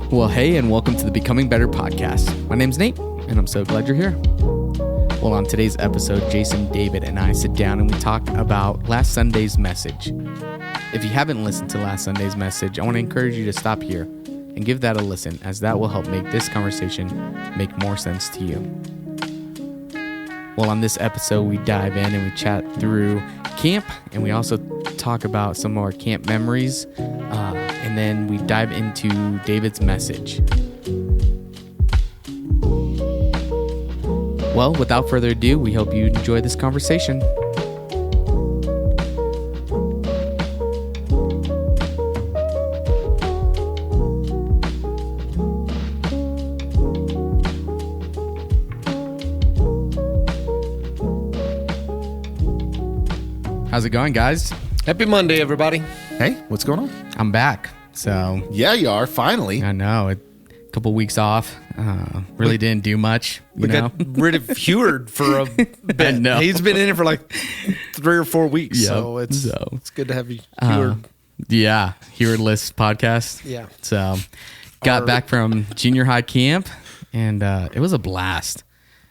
Well, hey, and welcome to the Becoming Better podcast. My name's Nate, and I'm so glad you're here. Well, on today's episode, Jason, David, and I sit down and we talk about last Sunday's message. If you haven't listened to last Sunday's message, I want to encourage you to stop here and give that a listen, as that will help make this conversation make more sense to you. Well, on this episode, we dive in and we chat through camp, and we also talk about some of our camp memories, and then we dive into David's message. Well, without further ado, we hope you enjoy this conversation. How's it going, guys? Happy Monday, everybody. Hey, what's going on? I'm back. So Yeah, you are, finally. I know, a couple weeks off. Really didn't do much. We got rid of Heward for a bit. know. He's been in it for like 3 or 4 weeks, Yep. so it's good to have you, Heward. Yeah, Heward-less podcast. Yeah. So got back from junior high camp, and it was a blast.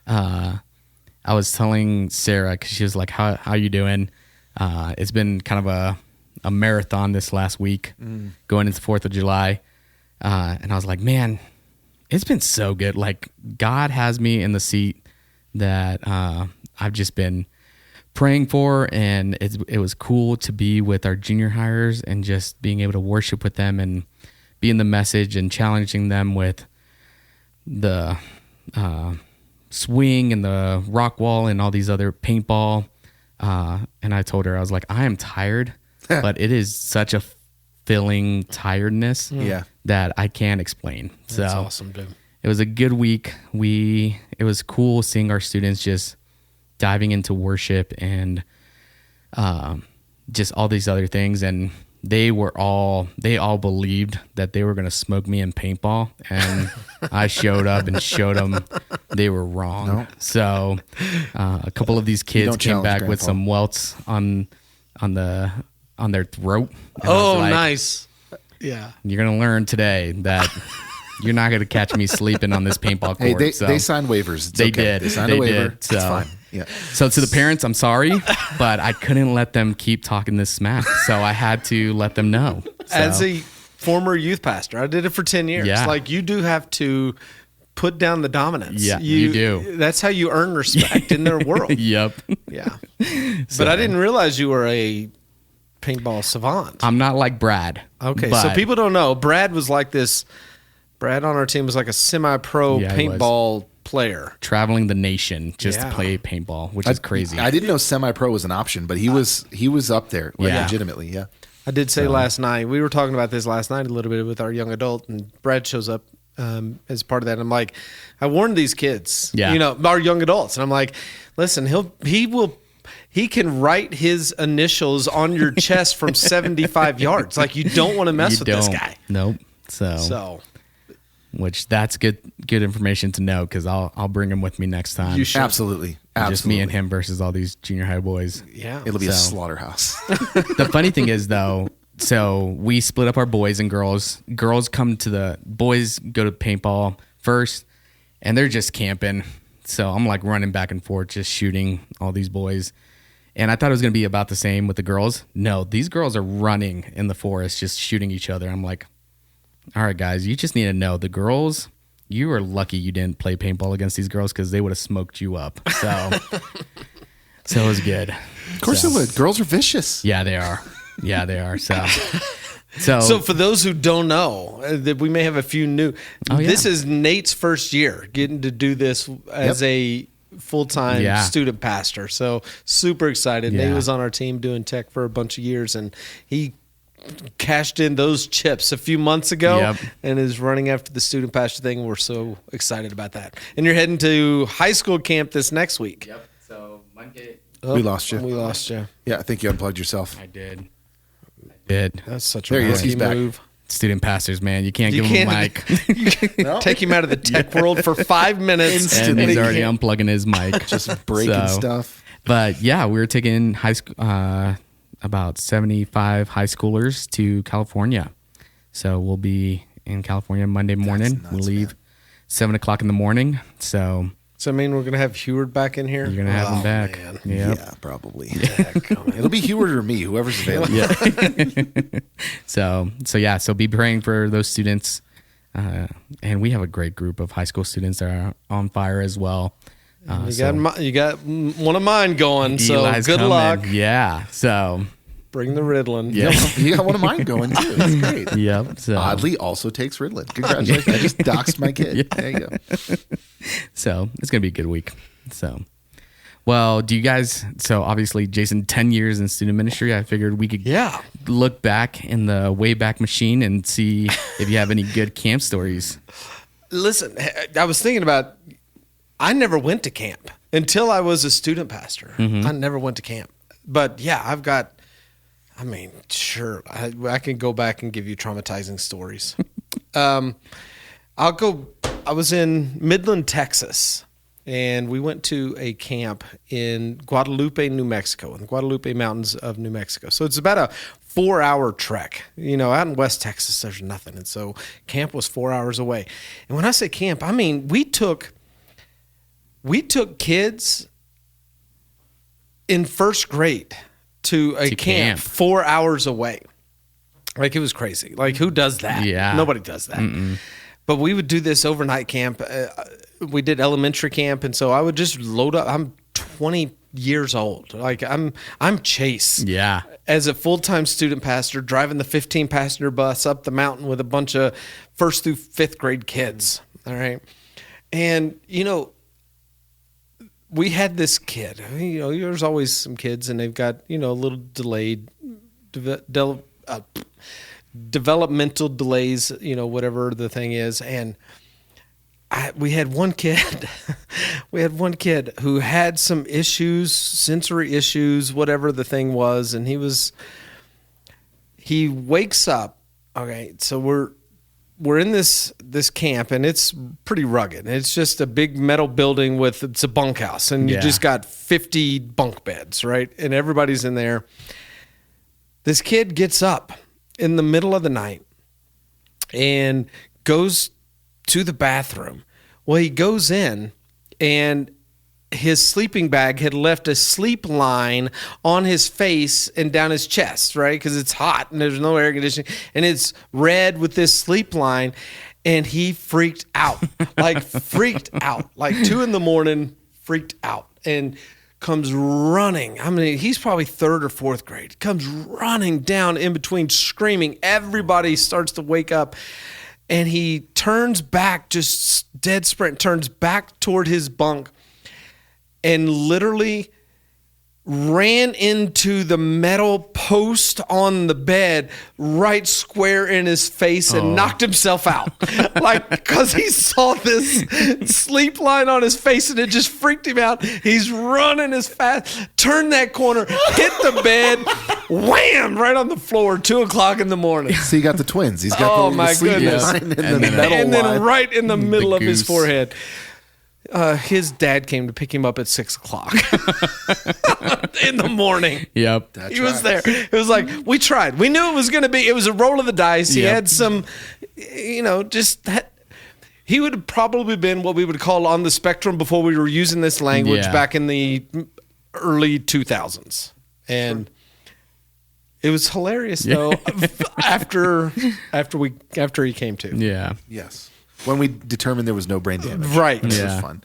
I was telling Sarah, because she was like, how you doing? It's been kind of a marathon this last week, going into 4th of July. And I was like, man, it's been so good. Like, God has me in the seat that I've just been praying for, and it was cool to be with our junior hires and just being able to worship with them and be in the message and challenging them with the swing and the rock wall and all these other paintball. And I told her, I was like, I am tired, but it is such a filling tiredness that I can't explain. That's so awesome, dude. it was a good week. It was cool seeing our students just diving into worship and just all these other things. And they all believed that they were going to smoke me in paintball, and I showed up and showed them they were wrong. No. So a couple of these kids came back with some welts on their throat. And I was Oh, like, nice. Yeah. You're going to learn today that you're not going to catch me sleeping on this paintball court. Hey, they So- signed waivers. It's They okay. did. They signed They a waiver. did. It's So- fine. Yeah. So to the parents, I'm sorry, but I couldn't let them keep talking this smack. So I had to let them know. So, As a former youth pastor, I did it for 10 years. Yeah. Like, you do have to put down the dominance. Yeah, you do. That's how you earn respect in their world. yep. Yeah. But I didn't realize you were a paintball savant. I'm not like Brad. Okay, but so people don't know. Brad was like this. Brad on our team was like a semi-pro Yeah, he was. paintball player. traveling the nation just Yeah. to play paintball, which is crazy. I didn't know semi-pro was an option, but he was up there, like, Yeah. legitimately. Yeah. I did say last night, we were talking about this last night a little bit with our young adult, and Brad shows up as part of that. And I'm like, I warned these kids, Yeah. our young adults, and I'm like, listen, he can write his initials on your chest from 75 yards. Like, you don't want to mess You with this don't. guy. Nope. So, So which that's good information to know, because I'll bring him with me next time. you should. Absolutely. Just me and him versus all these junior high boys. Yeah. It'll be a So- slaughterhouse. The funny thing is, though, so we split up our boys and girls. Boys go to paintball first, and they're just camping. So I'm like running back and forth, just shooting all these boys. And I thought it was going to be about the same with the girls. No, these girls are running in the forest, just shooting each other. I'm like, all right, guys, you just need to know the girls, you are lucky you didn't play paintball against these girls, because they would have smoked you up. So, so it was good. Of course it would. Girls are vicious. Yeah, they are. Yeah, they are. So For those who don't know, that we may have a few new. Oh, yeah. This is Nate's first year getting to do this as a full-time Yeah. student pastor. So super excited. Yeah. Nate was on our team doing tech for a bunch of years, and he cashed in those chips a few months ago Yep. and is running after the student pastor thing. We're so excited about that. And you're heading to high school camp this next week. Yep. So Monday. We lost you. We lost you. Yeah, I think you unplugged yourself. I did. That's such a There he is. risky He's back. move. Student pastors, man, you can't You give him a mic. can't take him out of the tech world for 5 minutes. And he's already can't- unplugging his mic. Just breaking So- stuff. But yeah, we were taking high school, about 75 high schoolers to California. So we'll be in California Monday morning. nuts, We leave man. 7:00 in the morning. So So I mean, we're gonna have Heward back in here. you're gonna have him back. Man. Yep. Yeah, probably. Heck, oh, man. It'll be Heward or me, whoever's available. Yeah. So be praying for those students. And we have a great group of high school students that are on fire as well. You got one of mine going. So Eli's good coming. luck. Yeah. So Bring the Ritalin. yeah. You got one of mine going too. That's great. Yep. So Oddly, also takes Ritalin. Congratulations! I just doxed my kid. There you go. So it's gonna be a good week. So, well, do you guys? So obviously, Jason, 10 years in student ministry. I figured we could Yeah. look back in the Wayback Machine and see if you have any good camp stories. Listen, I was thinking about. I never went to camp until I was a student pastor. I never went to camp, but yeah, I've got. I mean, sure, I can go back and give you traumatizing stories. I'll go. I was in Midland, Texas, and we went to a camp in Guadalupe, New Mexico, in the Guadalupe Mountains of New Mexico. So it's about a 4-hour trek. You know, out in West Texas, there's nothing, and so camp was 4 hours away. And when I say camp, I mean we took kids in first grade to a camp 4 hours away. Like, it was crazy. Like, who does that? Yeah. Nobody does that. But we would do this overnight camp. We did elementary camp, and so I would just load up. I'm 20 years old. Like, I'm Chase. Yeah. As a full-time student pastor, driving the 15-passenger bus up the mountain with a bunch of first through fifth grade kids. All right. And, you know, we had this kid. You know, there's always some kids, and they've got, you know, a little delayed developmental delays, you know, whatever the thing is. And we had one kid, who had some issues, sensory issues, whatever the thing was. And he wakes up. Okay. So we're in this camp, and it's pretty rugged. It's just a big metal building it's a bunkhouse, and you just got 50 bunk beds, right? And everybody's in there. This kid gets up in the middle of the night and goes to the bathroom. Well, he goes in, and his sleeping bag had left a sleep line on his face and down his chest, right? Because it's hot and there's no air conditioning, and it's red with this sleep line. And he freaked out, like 2 a.m, freaked out, and comes running. I mean, he's probably third or fourth grade. Comes running down in between, screaming. Everybody starts to wake up, and he turns back, just dead sprint, turns back toward his bunk, and literally ran into the metal post on the bed right square in his face and knocked himself out. Like, because he saw this sleep line on his face, and it just freaked him out. He's running as fast, turned that corner, hit the bed, wham, right on the floor, 2:00 in the morning. So you got the twins. He's got the sleep goodness. line and the And then- metal And then line. right in the middle of his goose. forehead. His dad came to pick him up at 6:00 in the morning. Yep. He was there. It was like, we tried. We knew it was going to be, it was a roll of the dice. He Yep. had some, you know, just that. He would have probably been what we would call on the spectrum before we were using this language Yeah. back in the early 2000s. And it was hilarious though after he came to. Yeah. Yes. When we determined there was no brain damage. Right. It was Yeah. fun.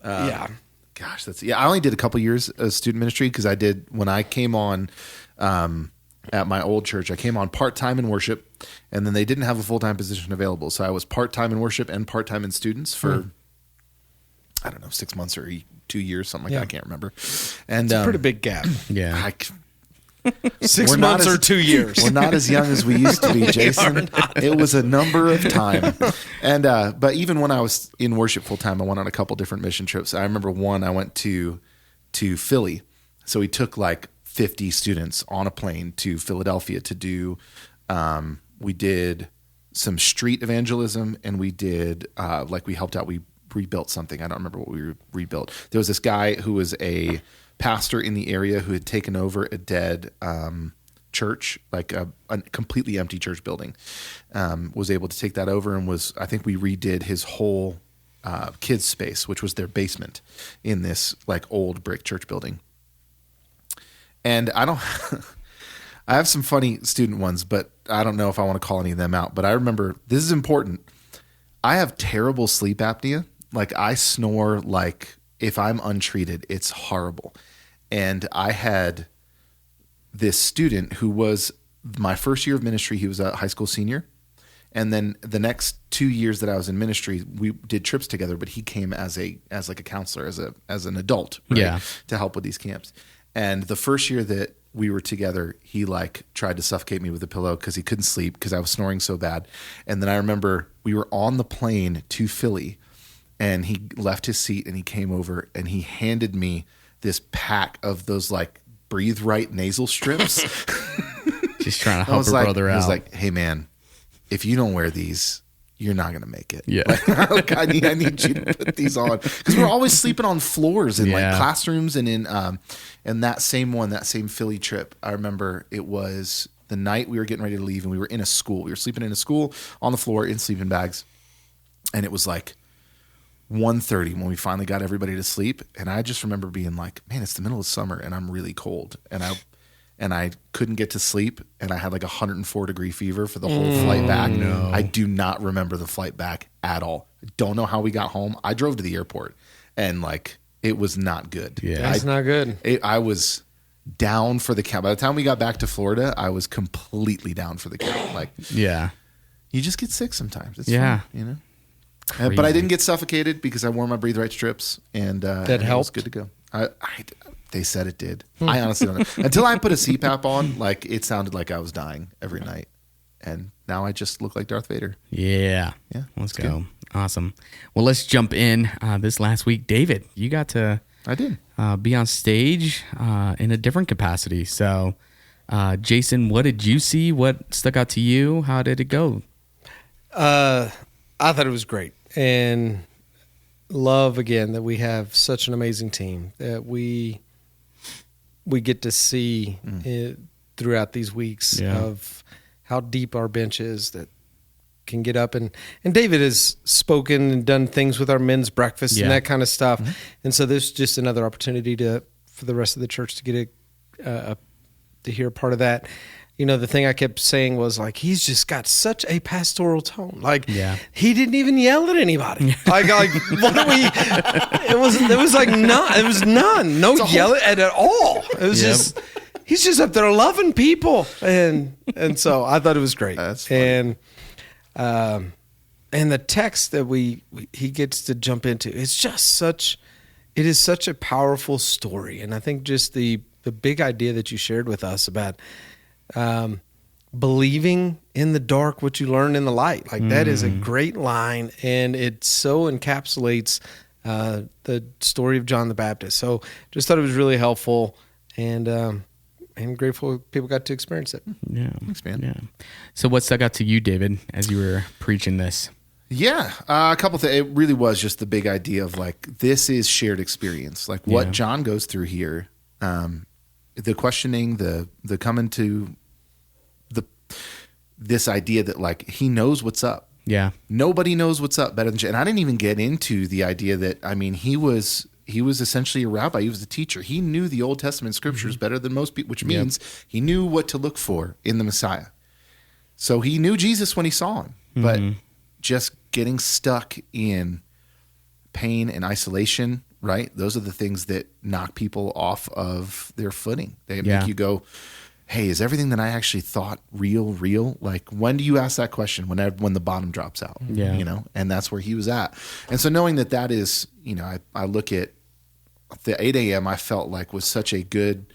Yeah. Gosh, I only did a couple years of student ministry because I did, when I came on at my old church, I came on part-time in worship, and then they didn't have a full-time position available. So I was part-time in worship and part-time in students for, I don't know, 6 months or 2 years, something like that. I can't remember. And Pretty big gap. Yeah. 6 We're not months as- or 2 years. We're not as young as we used to be, Jason. It was a number of time. And but even when I was in worship full time, I went on a couple different mission trips. I remember one I went to Philly. So we took like 50 students on a plane to Philadelphia to do we did some street evangelism, and we did we helped out, we rebuilt something. I don't remember what we rebuilt. There was this guy who was a pastor in the area who had taken over a dead church, like a completely empty church building, was able to take that over and I think we redid his whole kids space, which was their basement in this like old brick church building. And I have some funny student ones, but I don't know if I want to call any of them out. But I remember, this is important, I have terrible sleep apnea. Like I snore, like if I'm untreated, it's horrible. And I had this student who was my first year of ministry. He was a high school senior. And then the next 2 years that I was in ministry, we did trips together, but he came as like a counselor, as an adult, right? To help with these camps. And the first year that we were together, he like tried to suffocate me with a pillow because he couldn't sleep because I was snoring so bad. And then I remember we were on the plane to Philly, and he left his seat and he came over and he handed me this pack of those like Breathe Right nasal strips. Just trying to help her brother out. I was like, hey man, if you don't wear these, you're not going to make it. Yeah. Like, I need you to put these on. Because we're always sleeping on floors in like classrooms and in that same Philly trip, I remember it was the night we were getting ready to leave and we were in a school. We were sleeping in a school on the floor in sleeping bags. And it was like 1:30 when we finally got everybody to sleep. And I just remember being like, man, it's the middle of summer and I'm really cold. And I couldn't get to sleep, and I had like 104-degree fever for the whole flight back. No. I do not remember the flight back at all. I don't know how we got home. I drove to the airport, and like it was not good. Yeah, that's not good. I was down for the count. By the time we got back to Florida, I was completely down for the count. Like, you just get sick sometimes. It's fun, you know. But I didn't get suffocated because I wore my Breathe Right strips, and that helped. It was good to go. They said it did. I honestly don't know. Until I put a CPAP on, like it sounded like I was dying every night. And now I just look like Darth Vader. Yeah. Let's go. Good. Awesome. Well, let's jump in. This last week, David, you got to be on stage in a different capacity. So, Jason, what did you see? What stuck out to you? How did it go? I thought it was great. And love, again, that we have such an amazing team that we get to see throughout these weeks of how deep our bench is that can get up. And David has spoken and done things with our men's breakfast and that kind of stuff. Mm-hmm. And so there's just another opportunity for the rest of the church to get to hear part of that. You know, the thing I kept saying was like, he's just got such a pastoral tone. Like, he didn't even yell at anybody. Like what do we? There was like none. It was none. No yelling at all. It was just he's just up there loving people, and so I thought it was great. That's funny. And the text that he gets to jump into, it is such a powerful story, and I think just the big idea that you shared with us about. Believing in the dark what you learn in the light. Like that is a great line, and it so encapsulates the story of John the Baptist. So just thought it was really helpful, and grateful people got to experience it. Yeah. Thanks, man. Yeah. So what stuck out to you, David, as you were preaching this? Yeah, a couple things. It really was just the big idea of like, this is shared experience. Like what John goes through here, the questioning, the coming to this idea that like he knows what's up. Yeah. Nobody knows what's up better than John. And I didn't even get into the idea that, I mean, he was essentially a rabbi. He was a teacher. He knew the Old Testament scriptures better than most people, which means he knew what to look for in the Messiah. So he knew Jesus when he saw him, but just getting stuck in pain and isolation, right? Those are the things that knock people off of their footing. They make you go, hey, is everything that I actually thought real? Like, when do you ask that question? When the bottom drops out, you know? And that's where he was at. And so knowing that is, you know, I look at the 8 a.m. I felt like was such a good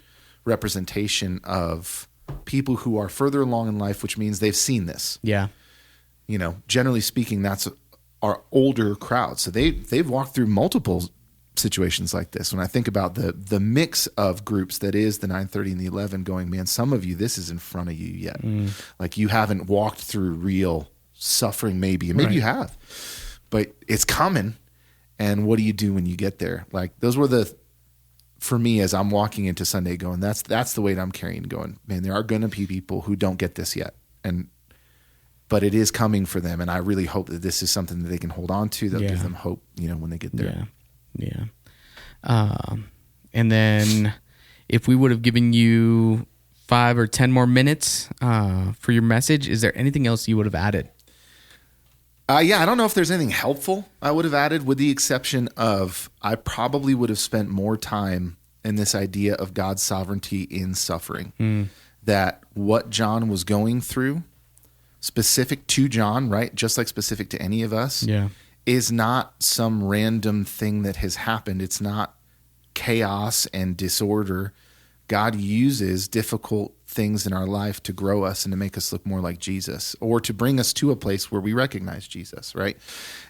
representation of people who are further along in life, which means they've seen this. Yeah. You know, generally speaking, that's our older crowd. So they've walked through multiple situations like this. When I think about the mix of groups that is the 9:30 and the 11 going, man, some of you, this is in front of you yet. Like you haven't walked through real suffering maybe, and maybe you have, but it's coming. And what do you do when you get there? Like those were for me, as I'm walking into Sunday going, that's the weight I'm carrying, going, man, there are going to be people who don't get this yet. But it is coming for them. And I really hope that this is something that they can hold on to. That'll give them hope, when they get there. Yeah. And then if we would have given you 5 or 10 more minutes for your message, is there anything else you would have added? I don't know if there's anything helpful I would have added, with the exception of I probably would have spent more time in this idea of God's sovereignty in suffering. That what John was going through, specific to John, right? Just like specific to any of us, is not some random thing that has happened. It's not chaos and disorder. God uses difficult things in our life to grow us and to make us look more like Jesus, or to bring us to a place where we recognize Jesus, right?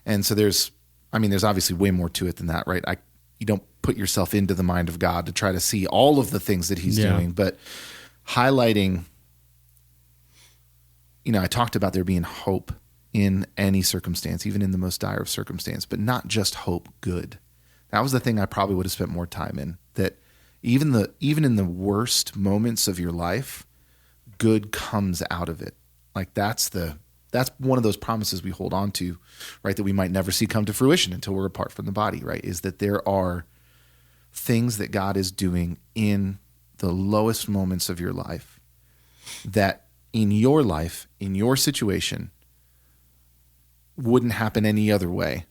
And so there's obviously way more to it than that, right? You don't put yourself into the mind of God to try to see all of the things that he's doing, but highlighting, I talked about there being hope in any circumstance, even in the most dire of circumstance, but not just hope, good. That was the thing I probably would have spent more time in, that even in the worst moments of your life, good comes out of it. Like that's one of those promises we hold on to, right? That we might never see come to fruition until we're apart from the body, right? Is that there are things that God is doing in the lowest moments of your life that in your life, in your situation, wouldn't happen any other way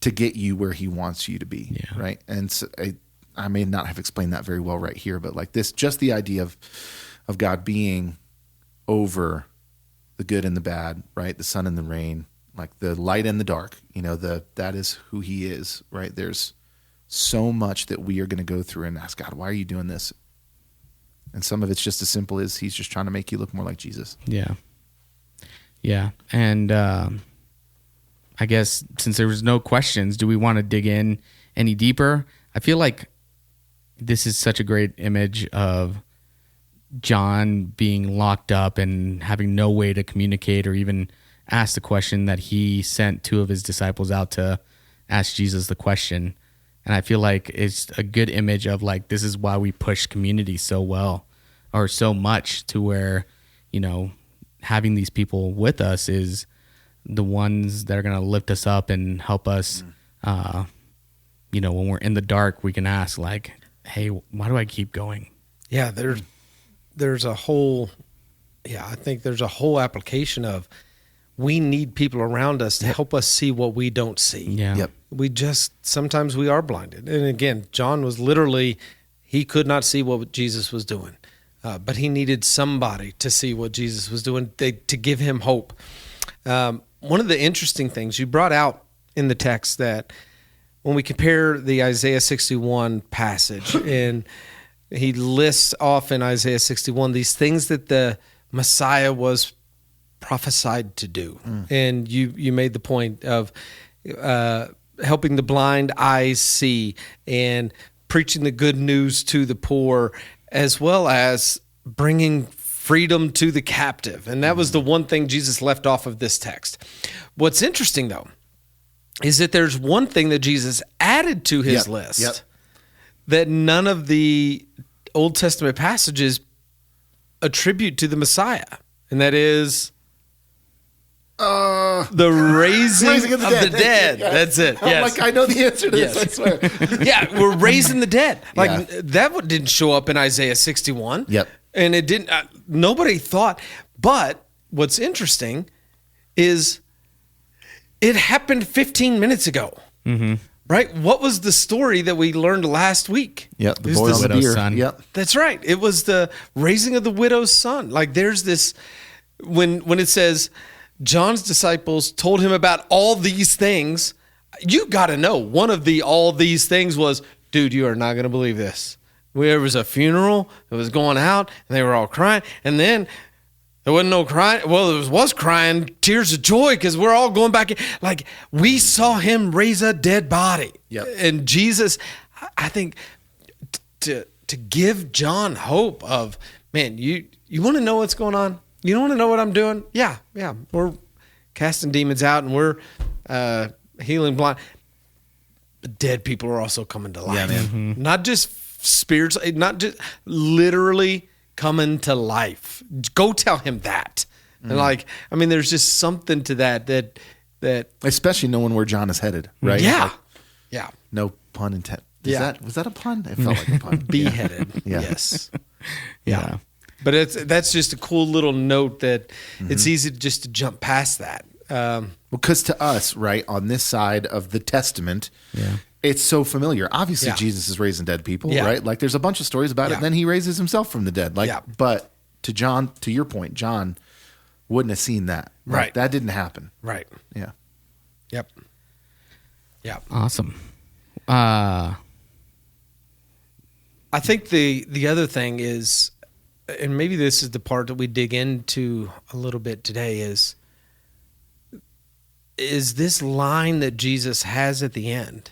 to get you where he wants you to be, right? And so I may not have explained that very well right here, but like this, just the idea of God being over the good and the bad, right? The sun and the rain, like the light and the dark, that is who he is, right? There's so much that we are going to go through and ask God, why are you doing this? And some of it's just as simple as he's just trying to make you look more like Jesus. Yeah. And I guess since there was no questions, do we want to dig in any deeper? I feel like this is such a great image of John being locked up and having no way to communicate or even ask the question, that he sent 2 of his disciples out to ask Jesus the question. And I feel like it's a good image of like, this is why we push community so well, or so much, to where, having these people with us is the ones that are going to lift us up and help us. When we're in the dark, we can ask like, hey, why do I keep going? Yeah, there's a whole, I think there's a whole application of, we need people around us to help us see what we don't see. Yeah. Yep. Sometimes we are blinded. And again, John was literally, he could not see what Jesus was doing, but he needed somebody to see what Jesus was doing, to give him hope. One of the interesting things you brought out in the text, that when we compare the Isaiah 61 passage, and he lists off in Isaiah 61 these things that the Messiah was prophesied to do. And you made the point of helping the blind eyes see, and preaching the good news to the poor, as well as bringing freedom to the captive. And that was the one thing Jesus left off of this text. What's interesting, though, is that there's one thing that Jesus added to his list that none of the Old Testament passages attribute to the Messiah, and that is the raising of the dead. Yes. That's it. Yes. I know the answer to this, I swear. We're raising the dead. That didn't show up in Isaiah 61. Yep. And it didn't, nobody thought, but what's interesting is it happened 15 minutes ago. Mm-hmm. Right? What was the story that we learned last week? Yep, the boy on the deer. Son. Yep. That's right. It was the raising of the widow's son. Like there's this, when it says John's disciples told him about all these things, you got to know one of the all these things was, dude, you are not going to believe this. There was a funeral that was going out, and they were all crying, and then there wasn't no crying. Well, there was crying, tears of joy, because we're all going back. Like, we saw him raise a dead body. Yep. And Jesus, I think, to give John hope of, man, you want to know what's going on? You don't want to know what I'm doing? Yeah. We're casting demons out, and we're healing blind. but dead people are also coming to life. Yeah, man. Not just spirits, not just literally coming to life. Go tell him that. And like, I mean, there's just something to that Especially knowing where John is headed, right? yeah, Like, yeah, no pun intended. Yeah. Was that a pun? It felt like a pun. beheaded. Yeah. Yes. Yeah. But that's just a cool little note that it's easy just to jump past that. Because to us, right, on this side of the Testament, it's so familiar. Obviously, Yeah. Jesus is raising dead people, Yeah. right? Like there's a bunch of stories about it. Yeah. Then he raises himself from the dead. Like, Yeah. but to John, to your point, John wouldn't have seen that. Like, Right. that didn't happen. Right. Yeah. Yep. Yep. Awesome. I think the other thing is, and maybe this is the part that we dig into a little bit today, is this line that Jesus has at the end: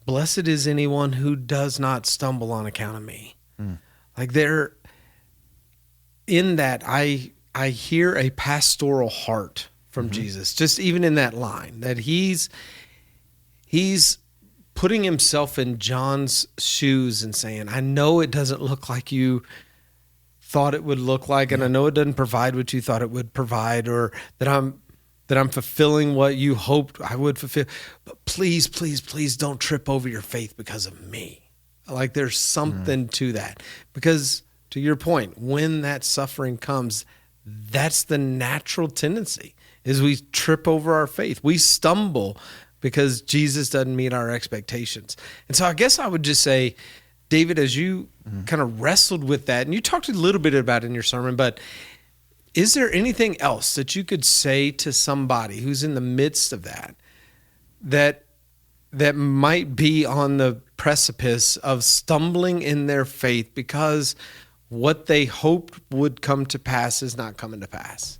"Blessed is anyone who does not stumble on account of me." Like there, in that, I hear a pastoral heart from Jesus, just even in that line, that he's putting himself in John's shoes and saying, I know it doesn't look like you thought it would look like, and I know it doesn't provide what you thought it would provide, or that I'm fulfilling what you hoped I would fulfill. But please, please, please don't trip over your faith because of me. Like there's something to that. Because to your point, when that suffering comes, that's the natural tendency, is we trip over our faith. We stumble because Jesus doesn't meet our expectations. And so I guess I would just say, David, as you kind of wrestled with that, and you talked a little bit about it in your sermon, but is there anything else that you could say to somebody who's in the midst of that might be on the precipice of stumbling in their faith because what they hoped would come to pass is not coming to pass?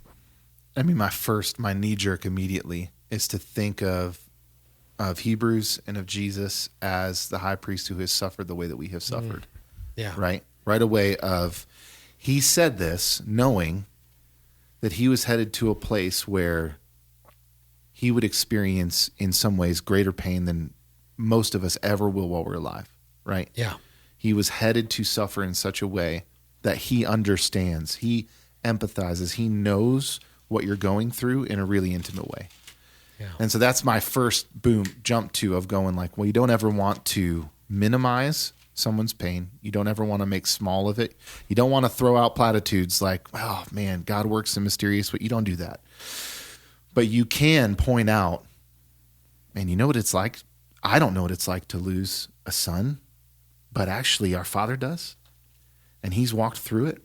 I mean, my knee jerk immediately is to think of Hebrews and of Jesus as the high priest who has suffered the way that we have suffered. Yeah. Right away of, he said this knowing that he was headed to a place where he would experience in some ways greater pain than most of us ever will while we're alive, right? Yeah. He was headed to suffer in such a way that he understands, he empathizes, he knows what you're going through in a really intimate way. Yeah. And so that's my first jump to of going like, well, you don't ever want to minimize someone's pain. You don't ever want to make small of it. You don't want to throw out platitudes like, oh man, God works in mysterious ways. You don't do that. But you can point out, man, you know what it's like? I don't know what it's like to lose a son, but actually our Father does. And he's walked through it.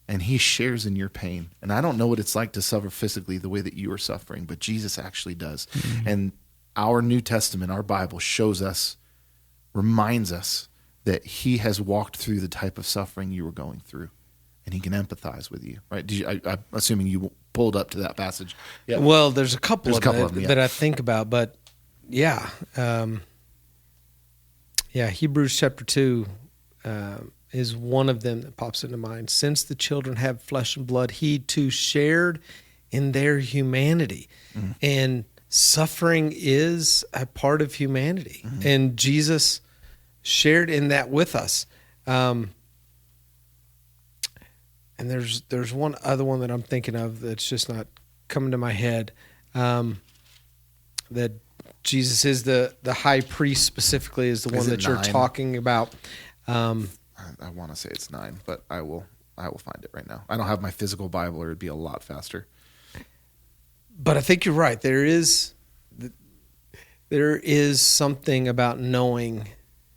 And he shares in your pain. And I don't know what it's like to suffer physically the way that you are suffering, but Jesus actually does. Mm-hmm. And our New Testament, our Bible, shows us, reminds us that he has walked through the type of suffering you were going through. And he can empathize with you, right? I'm assuming you pulled up to that passage. Yeah. Well, there's a couple of them yeah. that I think about, but yeah. Hebrews chapter 2 is one of them that pops into mind. Since the children have flesh and blood, he too shared in their humanity. Mm-hmm. And suffering is a part of humanity. Mm-hmm. And Jesus shared in that with us. And there's one other one that I'm thinking of that's just not coming to my head. That Jesus is the high priest specifically is the one that 9? You're talking about. I want to say it's 9, but I will find it right now. I don't have my physical Bible, or it'd be a lot faster. But I think you're right. There is something about knowing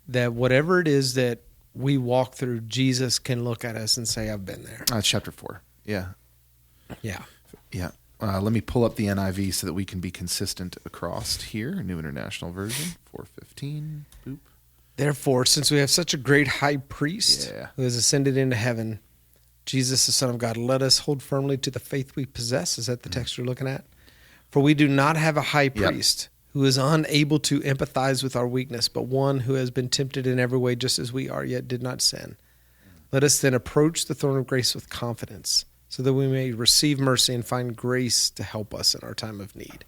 that whatever it is that we walk through, Jesus can look at us and say, I've been there. That's chapter 4. Yeah. Yeah. Yeah. Let me pull up the NIV so that we can be consistent across here. New International Version, 4:15. Boop. Therefore, since we have such a great high priest who has ascended into heaven, Jesus, the Son of God, let us hold firmly to the faith we possess. Is that the text you're looking at? For we do not have a high priest who is unable to empathize with our weakness, but one who has been tempted in every way just as we are, yet did not sin. Let us then approach the throne of grace with confidence, so that we may receive mercy and find grace to help us in our time of need.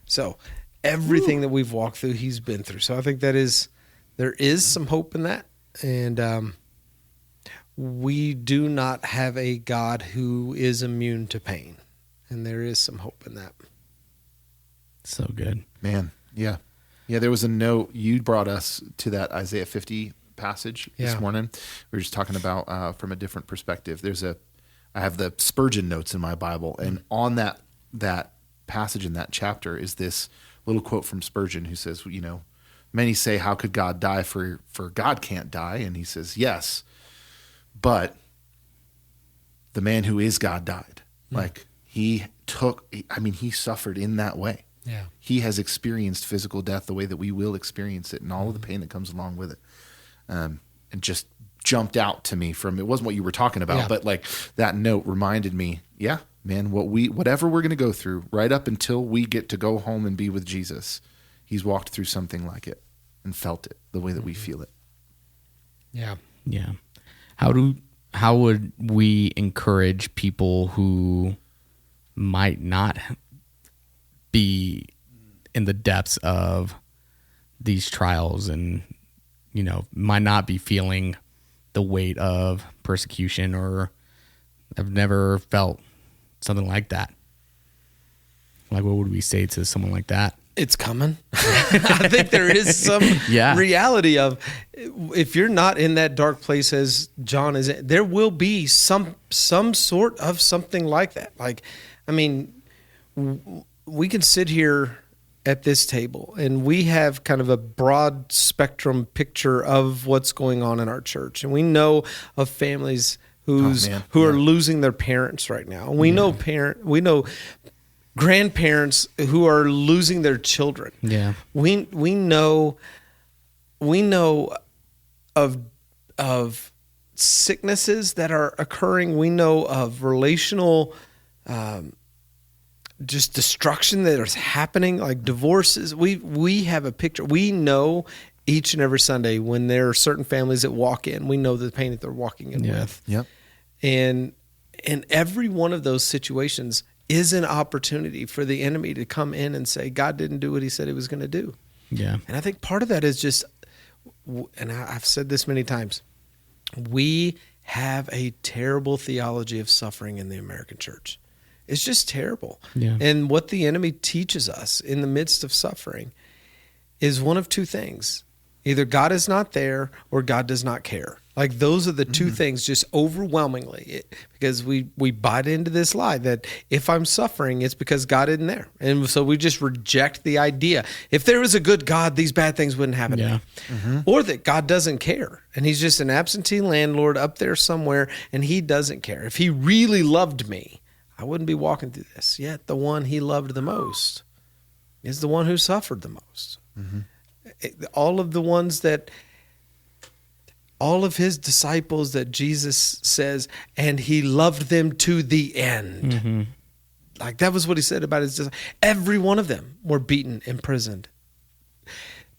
So everything that we've walked through, he's been through. So I think there is some hope in that. And we do not have a God who is immune to pain. And there is some hope in that. So good. Man, yeah. Yeah, there was a note. You brought us to that Isaiah 50 passage this morning. We were just talking about from a different perspective. I have the Spurgeon notes in my Bible, and on that passage in that chapter is this little quote from Spurgeon, who says, many say, how could God die? For God can't die. And he says, yes, but the man who is God died. Like he suffered in that way. Yeah. He has experienced physical death the way that we will experience it, and all of the pain that comes along with it. And just jumped out to me from, it wasn't what you were talking about, but like that note reminded me, yeah, man, whatever we're going to go through right up until we get to go home and be with Jesus, he's walked through something like it and felt it the way that we feel it. Yeah. Yeah. How would we encourage people who might not be in the depths of these trials and, might not be feeling the weight of persecution, or have never felt something like that? Like, what would we say to someone like that? It's coming. I think there is some reality of, if you're not in that dark place as John is, there will be some sort of something like that. Like, I mean, we can sit here at this table and we have kind of a broad spectrum picture of what's going on in our church. And we know of families who are losing their parents right now. And we know grandparents who are losing their children. Yeah. We know of sicknesses that are occurring. We know of relational just destruction that is happening, like divorces. We have a picture. We know each and every Sunday when there are certain families that walk in, we know the pain that they're walking in with. Yep. And every one of those situations is an opportunity for the enemy to come in and say, God didn't do what he said he was going to do. Yeah. And I think part of that is just, and I've said this many times, we have a terrible theology of suffering in the American church. It's just terrible. Yeah. And what the enemy teaches us in the midst of suffering is one of two things. Either God is not there or God does not care. Like, those are the two things, just overwhelmingly, because we bite into this lie that if I'm suffering, it's because God isn't there. And so we just reject the idea. If there was a good God, these bad things wouldn't happen to me. Or that God doesn't care. And he's just an absentee landlord up there somewhere, and he doesn't care. If he really loved me, I wouldn't be walking through this. Yet the one he loved the most is the one who suffered the most. All of his disciples that Jesus says, and he loved them to the end. Like, that was what he said about his disciples. Every one of them were beaten, imprisoned.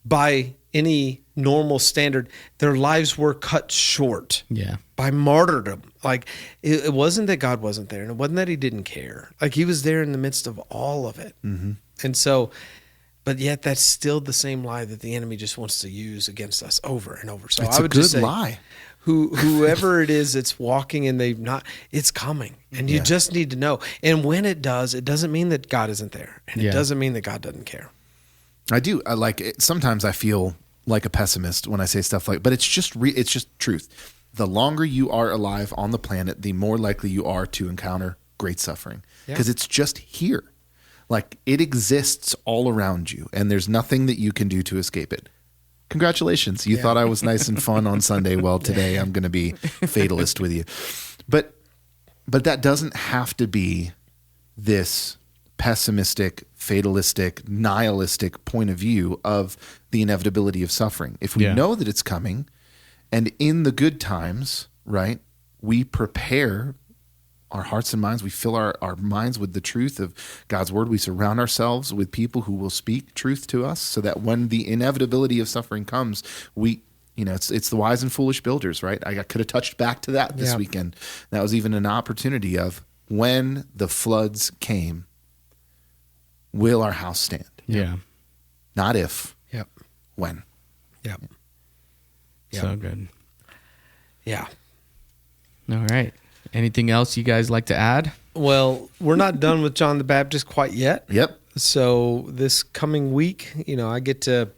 By any normal standard, their lives were cut short. Yeah. By martyrdom. Like, it wasn't that God wasn't there, and it wasn't that he didn't care. Like, he was there in the midst of all of it. And so, but yet that's still the same lie that the enemy just wants to use against us over and over. So It's I would a good just say, lie. Whoever it is that's walking and they've not, it's coming. And you just need to know. And when it does, it doesn't mean that God isn't there. And it doesn't mean that God doesn't care. I do. I like it. Sometimes I feel like a pessimist when I say stuff like, but it's just it's just truth. The longer you are alive on the planet, the more likely you are to encounter great suffering, because it's just here. Like, it exists all around you, and there's nothing that you can do to escape it. Congratulations. You thought I was nice and fun on Sunday. Well, today I'm going to be fatalist with you. But that doesn't have to be this pessimistic, fatalistic, nihilistic point of view of the inevitability of suffering. If we know that it's coming, and in the good times, right, we prepare our hearts and minds, we fill our minds with the truth of God's word. We surround ourselves with people who will speak truth to us, so that when the inevitability of suffering comes, it's the wise and foolish builders, right? I could have touched back to that this weekend. That was even an opportunity of, when the floods came, will our house stand? Yeah. Not if, Yep. when. Yep. So good. Yeah. All right. Anything else you guys like to add? Well, we're not done with John the Baptist quite yet. Yep. So this coming week, I get to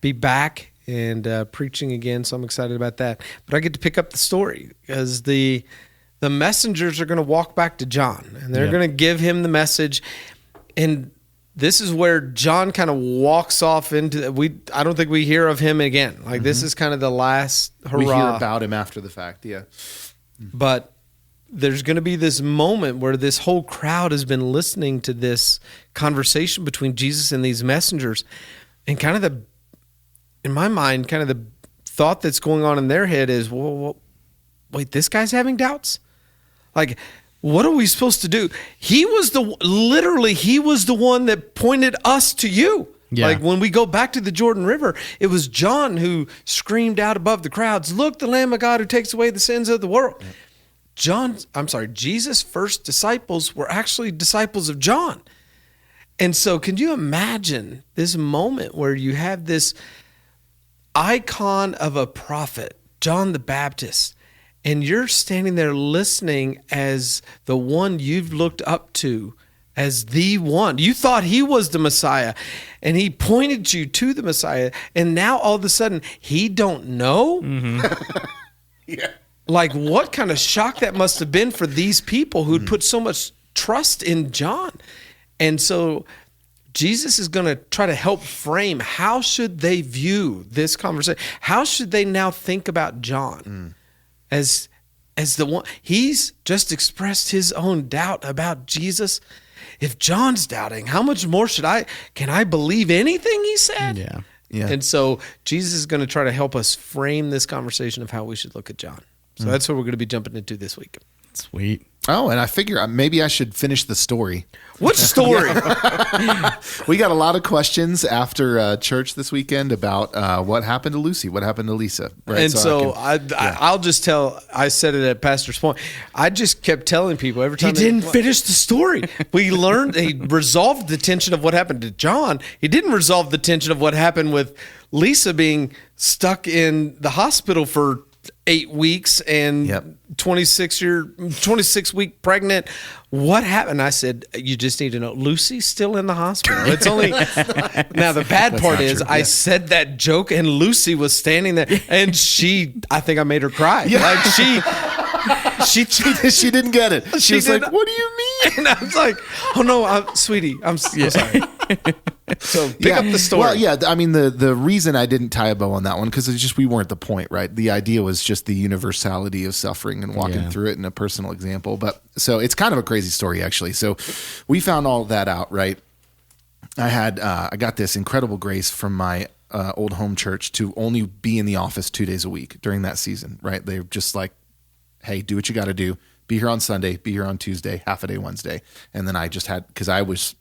be back and preaching again. So I'm excited about that. But I get to pick up the story because the messengers are going to walk back to John and they're going to give him the message. And this is where John kind of walks off into I don't think we hear of him again. Like this is kind of the last hurrah. We hear about him after the fact. Yeah. But there's going to be this moment where this whole crowd has been listening to this conversation between Jesus and these messengers. And kind of in my mind, kind of the thought that's going on in their head is, well, wait, this guy's having doubts? Like, what are we supposed to do? He was the one that pointed us to you. Yeah. Like when we go back to the Jordan River, it was John who screamed out above the crowds, "Look, the Lamb of God who takes away the sins of the world." Yeah. Jesus' first disciples were actually disciples of John. And so can you imagine this moment where you have this icon of a prophet, John the Baptist, and you're standing there listening as the one you've looked up to as the one. You thought he was the Messiah, and he pointed you to the Messiah, and now all of a sudden he don't know? Mm-hmm. Yeah. Like, what kind of shock that must have been for these people who'd put so much trust in John. And so Jesus is going to try to help frame how should they view this conversation? How should they now think about John as the one? He's just expressed his own doubt about Jesus. If John's doubting, how much more can I believe anything he said? Yeah. Yeah. And so Jesus is going to try to help us frame this conversation of how we should look at John. So that's what we're going to be jumping into this week. Sweet. Oh, and I figure maybe I should finish the story. What story? We got a lot of questions after church this weekend about what happened to Lucy, what happened to Lisa. Right? And I'll just tell, I said it at Pastor's Point. I just kept telling people every time. He didn't finish the story. We learned, he resolved the tension of what happened to John. He didn't resolve the tension of what happened with Lisa being stuck in the hospital for 8 weeks and 26 week pregnant. What happened? I said, you just need to know Lucy's still in the hospital. It's only now the bad part is I said that joke and Lucy was standing there and I think I made her cry. Yeah. Like she didn't get it. She was like, what do you mean? And I was like, oh no, sweetie, I'm so sorry. So pick up the story. Well, yeah, I mean the reason I didn't tie a bow on that one because it's just we weren't the point, right? The idea was just the universality of suffering and walking through it in a personal example. But so it's kind of a crazy story actually. So we found all that out, right? I got this incredible grace from my old home church to only be in the office 2 days a week during that season, right? They're just like, hey, do what you got to do. Be here on Sunday, be here on Tuesday, half a day Wednesday. And then I just had, because I was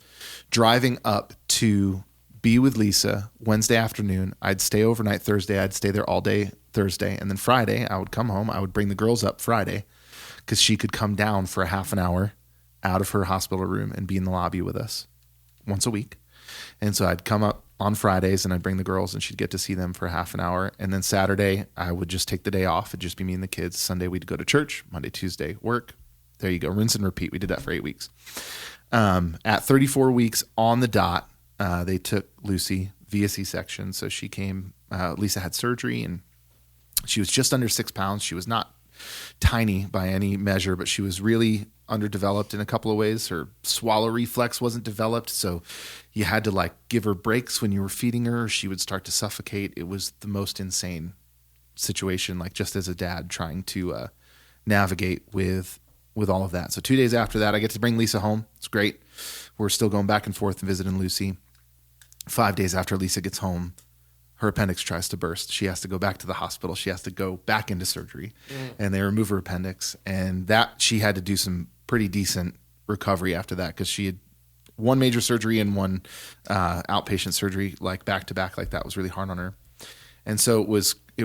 driving up to be with Lisa Wednesday afternoon. I'd stay overnight Thursday. I'd stay there all day Thursday. And then Friday, I would come home. I would bring the girls up Friday because she could come down for a half an hour out of her hospital room and be in the lobby with us once a week. And so I'd come up on Fridays and I'd bring the girls and she'd get to see them for half an hour. And then Saturday, I would just take the day off. It'd just be me and the kids. Sunday, we'd go to church. Monday, Tuesday, work. There you go. Rinse and repeat. We did that for 8 weeks. At 34 weeks on the dot, they took Lucy via C-section. So she came, Lisa had surgery and she was just under 6 pounds. She was not tiny by any measure, but she was really underdeveloped in a couple of ways. Her swallow reflex wasn't developed. So you had to give her breaks when you were feeding her. She would start to suffocate. It was the most insane situation, just as a dad trying to navigate with all of that. So 2 days after that, I get to bring Lisa home. It's great. We're still going back and forth and visiting Lucy. 5 days after Lisa gets home, her appendix tries to burst. She has to go back to the hospital. She has to go back into surgery and they remove her appendix. And that she had to do some pretty decent recovery after that because she had one major surgery and one outpatient surgery back to back. That was really hard on her. And so it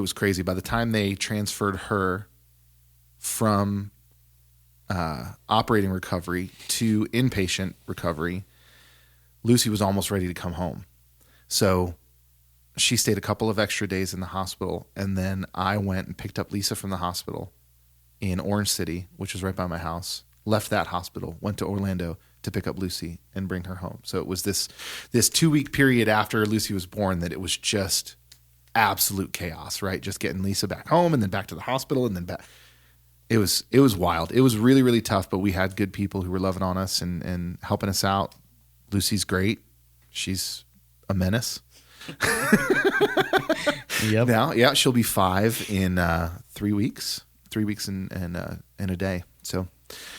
was crazy. By the time they transferred her from operating recovery to inpatient recovery, Lucy was almost ready to come home. So she stayed a couple of extra days in the hospital, and then I went and picked up Lisa from the hospital in Orange City, which was right by my house, left that hospital, went to Orlando to pick up Lucy and bring her home. So it was this 2-week period after Lucy was born that it was just absolute chaos, right? Just getting Lisa back home and then back to the hospital and then back. It was wild. It was really, really tough, but we had good people who were loving on us and helping us out. Lucy's great. She's a menace. Yep. Now, yeah, she'll be 5 in 3 weeks. 3 weeks and a day. So,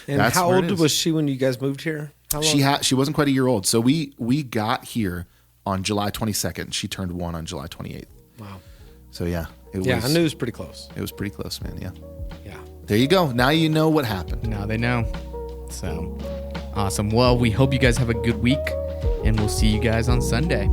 and that's how where it old is. was she when you guys moved here? How long? She wasn't quite a year old. So we got here on July 22nd. She turned 1 on July 28th. Wow. So yeah, I knew it was pretty close. It was pretty close, man. Yeah. Yeah. There you go. Now you know what happened. Now they know. So awesome. Well, we hope you guys have a good week, and we'll see you guys on Sunday.